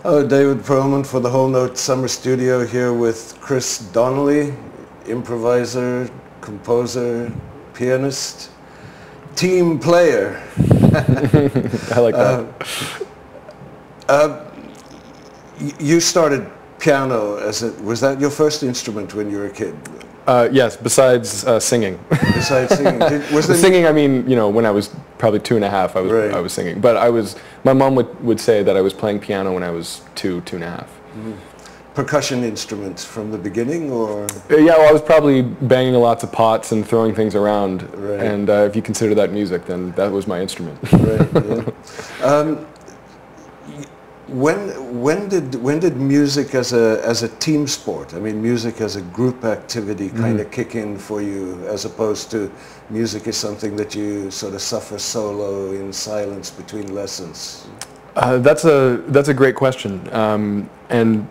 Oh, David Perlman for the Whole Note Summer Studio here with Chris Donnelly, improviser, composer, pianist, team player. I like that. You started piano was that your first instrument when you were a kid? Yes, besides singing. Besides singing, singing, I mean, you know, when I was probably 2.5, I was singing. But my mom would say that I was playing piano when I was 2.5. Mm-hmm. Percussion instruments from the beginning, or? Yeah, well, I was probably banging lots of pots and throwing things around. Right. And if you consider that music, then that was my instrument. Right. Yeah. When did music as a team sport, I mean music as a group activity, kind of kick in for you, as opposed to music is something that you sort of suffer solo in silence between lessons? That's a great question, and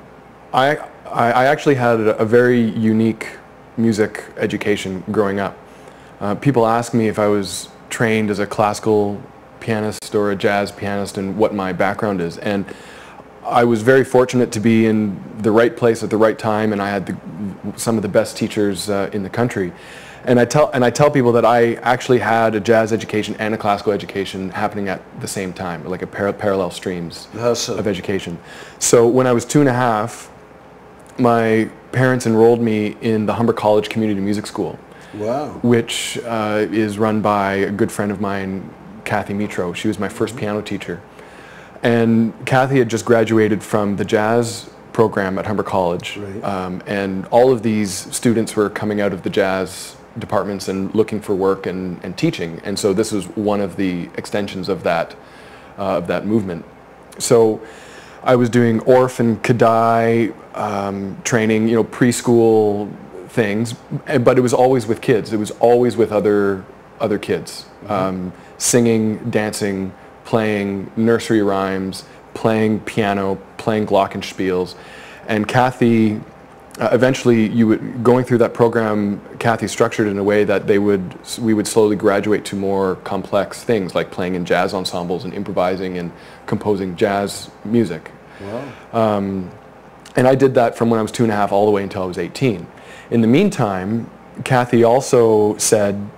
I actually had a very unique music education growing up. People ask me if I was trained as a classical pianist or a jazz pianist and what my background is, and I was very fortunate to be in the right place at the right time, and I had some of the best teachers in the country. And I tell people that I actually had a jazz education and a classical education happening at the same time, like a parallel streams of education. So when I was 2.5, my parents enrolled me in the Humber College Community Music School. Wow. Which is run by a good friend of mine, Kathy Mitro. She was my first piano teacher. And Kathy had just graduated from the jazz program at Humber College. Right. And all of these students were coming out of the jazz departments and looking for work and teaching. And so this was one of the extensions of that movement. So I was doing Orff and Kadai training, you know, preschool things, but it was always with kids. It was always with other kids. Singing, dancing, playing nursery rhymes, playing piano, playing glockenspiels. And Kathy, eventually going through that program, Kathy structured it in a way that we would slowly graduate to more complex things, like playing in jazz ensembles and improvising and composing jazz music. Wow. And I did that from when I was 2.5 all the way until I was 18. In the meantime, Kathy also said,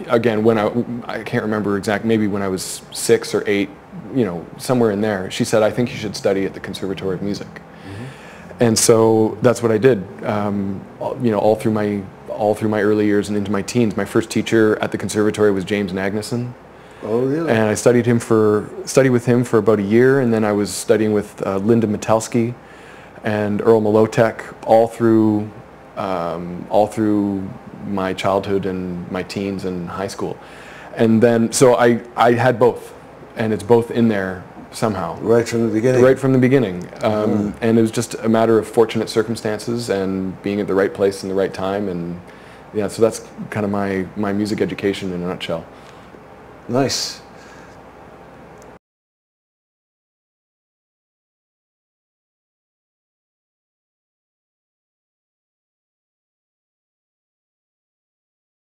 again, when I can't remember exactly, maybe when I was 6 or 8, you know, somewhere in there, she said, I think you should study at the Conservatory of Music. And so that's what I did, you know, all through my early years and into my teens. My first teacher at the conservatory was James Magnuson. Oh, really? And I studied with him for about a year, and then I was studying with Linda Metelsky and Earl Molotek all through my childhood and my teens and high school. And then, so I had both, and it's both in there somehow. Right from the beginning? Right from the beginning. And it was just a matter of fortunate circumstances and being at the right place in the right time, and yeah, so that's kind of my music education in a nutshell. Nice.